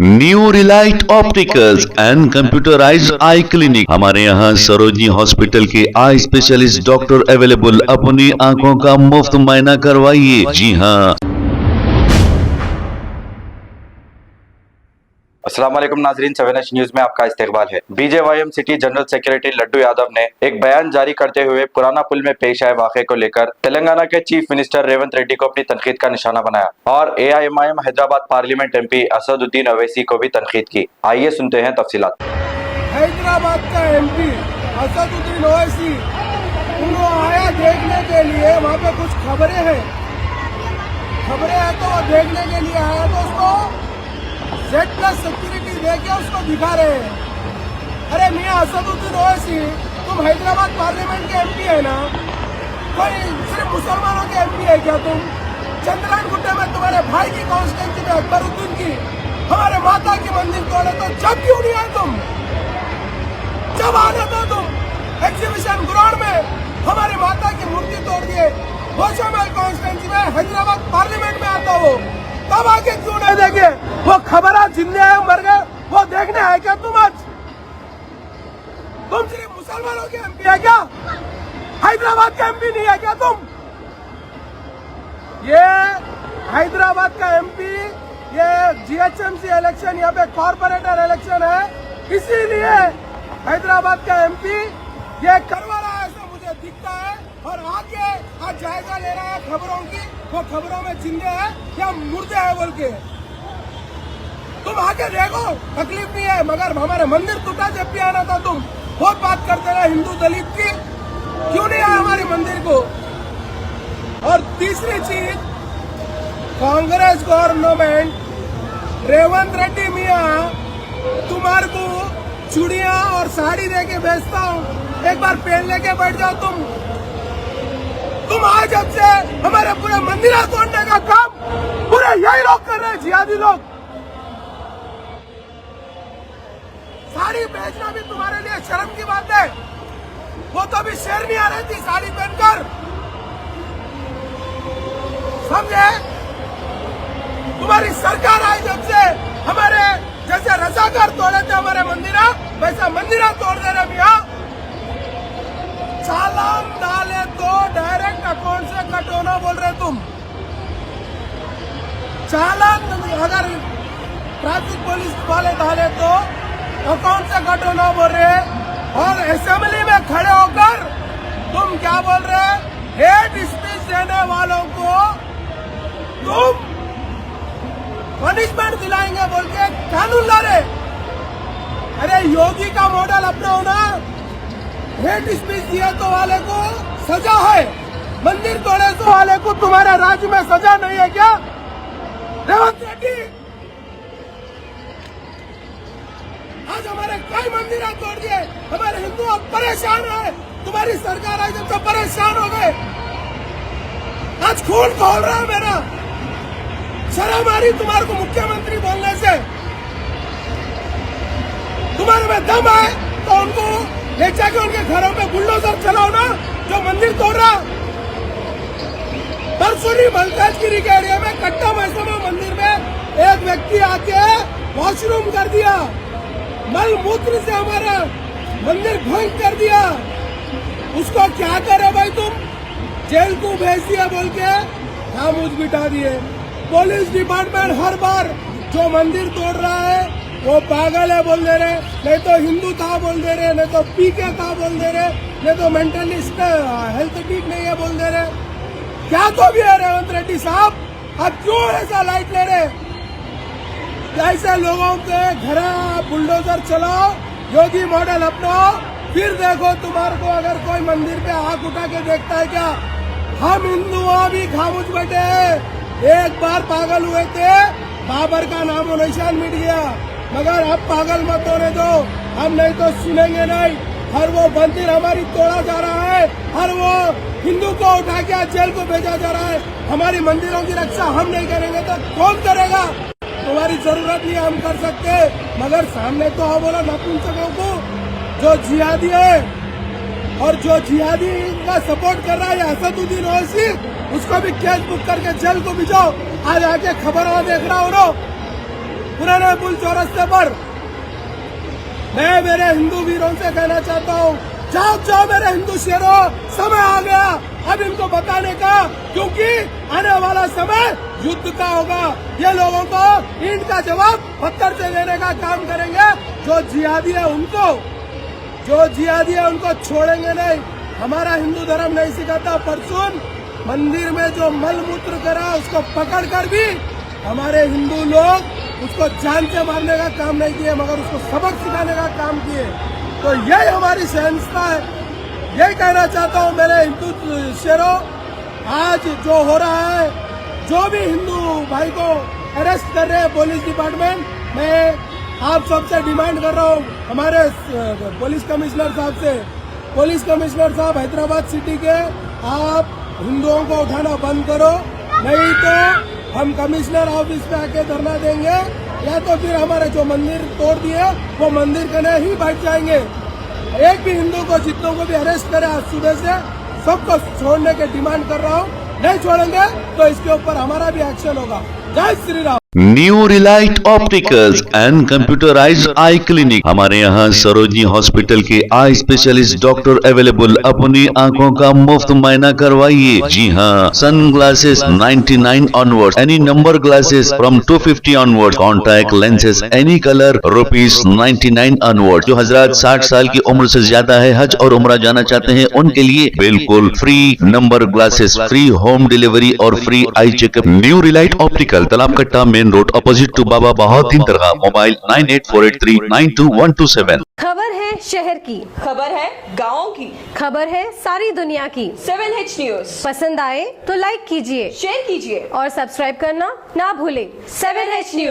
New Relight opticals and computerised I clinic. हमारे यहाँ Sarojini hospital के आई स्पेशलिस्ट डॉक्टर अवेलेबल। अपनी आंखों का मुफ्त मुआयना करवाइए। जी हाँ। अस्सलाम वालेकुम नाजरीन, 7H न्यूज में आपका इस्तकबाल है। BJYM city general secretary Laddu Yadav ने एक बयान जारी करते हुए पुराना पुल में पेश आए वाक़े को लेकर तेलंगाना के चीफ मिनिस्टर रेवंत रेड्डी को अपनी तनकीद का निशाना बनाया और AIMIM Hyderabad parliament MP Asaduddin Owaisi को भी तनकीद की। आइए सुनते हैं तफसीलात। हैदराबाद का MP असदुद्दीन ओवैसी उनको आया देखने के लिए, वहाँ पे कुछ खबरें हैं तो वो देखने के लिए आया, तो उसको Z+ सिक्योरिटी देके उसको दिखा रहे हैं। अरे मियाँ असदुद्दीन ओवैसी, तुम हैदराबाद पार्लियामेंट के MP है ना? कोई सिर्फ मुसलमानों के MP है क्या तुम? चंद्रलाल गुट्टे में तुम्हारे भाई की कॉन्स्टिट्यूंसी में अकबरुद्दीन की हमारे माता की मंदिर तोड़े, तो जब क्यों नहीं आए तुम? जब आना था तुम एग्जीबिशन ग्राउंड में हमारी माता की मूर्ति तोड़ दिए, होशमेल कॉन्स्टिट्यूंसी में हैदराबाद पार्लियामेंट में आता हो, तब आके क्यों नहीं देखे? वो खबर जिंदे है मर गए, वो देखने आए क्या तुम? आज तुम सिर्फ मुसलमानों के MP है क्या? हैदराबाद का MP नहीं है क्या तुम? ये हैदराबाद का MP, ये GHMC इलेक्शन, यहाँ पे कॉर्पोरेटर इलेक्शन है, इसीलिए हैदराबाद का MP ये करवा रहा है, ऐसा मुझे दिखता है। और आके आज जायजा ले रहा है खबरों की, वो खबरों में जिंदे है या मुर्दे है बोल के। तुम आके देखो, तकलीफ नहीं है, मगर हमारे मंदिर टूटा जब भी आना था तुम बहुत बात करते रहे हिंदू दलित की, क्यों नहीं आया हमारे मंदिर को? और तीसरी चीज, कांग्रेस गवर्नमेंट रेवंत रेड्डी मियाँ तुम्हारे को चूड़ियां और साड़ी देके भेजता हूँ, एक बार पहन लेके बैठ जाओ तुम आज जब से हमारे पूरे मंदिर तोड़ने का काम पूरे यही लोग कर रहे हैं, जिहादी लोग। साड़ी बेचना भी तुम्हारे लिए शर्म की बात है। वो तो अभी शेर नहीं आ रही थी साड़ी पहनकर, समझे? तुम्हारी सरकार आई जब से हमारे जैसे रजाकार तोड़े थे हमारे मंदिर, वैसा मंदिर तोड़ दे रहे भैया। चालान डाले तो डायरेक्ट अकाउंट से कट होना बोल रहे तुम। चालान अगर ट्रैफिक पुलिस वाले डाले तो अकाउंट से कट होना बोल रहे, और असेंबली में खड़े होकर तुम क्या बोल रहे? हेट स्पीच देने वालों को तुम पनिशमेंट दिलाएंगे बोल के कानून ला रहे। अरे योगी का मॉडल अपनाओ ना। हेट स्पीच दिए तो वाले को सजा है, मंदिर तोड़े तो वाले को तुम्हारे राज्य में सजा नहीं है क्या? रेवंत रेड्डी, आज हमारे कई मंदिर तोड़ दिए, हमारे हिंदू अब परेशान है। तुम्हारी सरकार आई जब तो परेशान हो गए, आज खून खोल रहा है मेरा। शर्म आ रही तुम्हारे को मुख्यमंत्री बोलने से? तुम्हारे में दम है तो उनको ले जाके उनके घरों में बुलडोजर चलाओ ना, जो मंदिर तोड़ रहा। परसोनी मल्काजगिरी के एरिया में कट्टा मैसमा मंदिर में एक व्यक्ति आके वॉशरूम कर दिया, मल मूत्र से हमारा मंदिर ध्वंस कर दिया। उसको क्या करे भाई तुम? जेल को भेज दिया बोल के खामोश बिठा दिए। पुलिस डिपार्टमेंट हर बार जो मंदिर तोड़ रहा है वो पागल है बोल दे रहे, नहीं तो हिंदू था बोल दे रहे, नहीं तो पीके था बोल दे रहे, नहीं तो मेंटलिस्ट हेल्थ ठीक नहीं है बोल दे रहे। क्या तो भी है रेवंत रेड्डी साहब, आप क्यों ऐसा लाइट ले रहे? ऐसे लोगों के घर बुलडोजर चलाओ, योगी मॉडल अपनाओ, फिर देखो तुम्हारे को अगर कोई मंदिर पे आंख उठा के देखता है क्या? हम हिंदुओं भी खामोश बैठे हैं। एक बार पागल हुए थे, बाबर का नामो निशान मिट गया, मगर अब पागल मत होने दो, हम नहीं तो सुनेंगे नहीं। हर वो मंदिर हमारी तोड़ा जा रहा है, हर वो हिंदू को उठा के जेल को भेजा जा रहा है। हमारी मंदिरों की रक्षा हम नहीं करेंगे तो कौन करेगा? तुम्हारी जरूरत नहीं हम कर सकते, मगर सामने तो आओ बोला नपुंसकों को, जो जिहादी है और जो जिहादी का सपोर्ट कर रहा है असदुद्दीन ओवैसी, उसको भी केस बुक करके जेल को भिजाओ। आज आके खबर देख रहा हो, पुराने पुल चौरस्ते पर। मैं मेरे हिंदू वीरों से कहना चाहता हूँ, जाओ जाओ मेरे हिंदू शेरों, समय आ गया अब इनको बताने का, क्योंकि आने वाला समय युद्ध का होगा। ये लोगों को ईंट का जवाब पत्थर से देने का काम करेंगे। जो जिहादी है उनको छोड़ेंगे नहीं। हमारा हिंदू धर्म नहीं सिखाता, परसुन मंदिर में जो मल मूत्र करा उसको पकड़कर भी हमारे हिंदू लोग उसको जान से मारने का काम नहीं किए, मगर उसको सबक सिखाने का काम किए। तो यही हमारी सहनता है। यही कहना चाहता हूँ मेरे हिंदू शेरों, आज जो हो रहा है, जो भी हिंदू भाई को अरेस्ट कर रहे हैं पुलिस डिपार्टमेंट, मैं आप सबसे डिमांड कर रहा हूँ, हमारे पुलिस कमिश्नर साहब से, पुलिस कमिश्नर साहब हैदराबाद सिटी के, आप हिंदुओं को उठाना बंद करो, नहीं तो हम कमिश्नर ऑफिस पे आके धरना देंगे, या तो फिर हमारे जो मंदिर तोड़ दिए वो मंदिर करने ही बैठ जाएंगे। एक भी हिंदू को, जितनों को भी अरेस्ट करे आज सुबह से, सबको छोड़ने के डिमांड कर रहा हूँ। नहीं छोड़ेंगे तो इसके ऊपर हमारा भी एक्शन होगा। जय Shri Ram. New Relight opticals and computerised I clinic. हमारे यहाँ सरोजनी हॉस्पिटल के आई स्पेशलिस्ट डॉक्टर अवेलेबल। अपनी आंखों का मुफ्त मायना करवाइए। जी हाँ, sun glasses 99 onward, any number glasses from 250 onward, contact lenses any colour ₹99 onward. जो हजरात 60 साल की उम्र से ज्यादा है, हज और उम्रा जाना चाहते हैं, उनके लिए बिल्कुल free number glasses, free home delivery और free eye checkup. New relight optical, Talab Katta, main road, opposite to Baba Bahauddin दरगाह। मोबाइल 9848392127। खबर है शहर की, खबर है गाँव की, खबर है सारी दुनिया की। 7H न्यूज पसंद आए तो लाइक कीजिए, शेयर कीजिए और सब्सक्राइब करना ना भूलें। 7H news.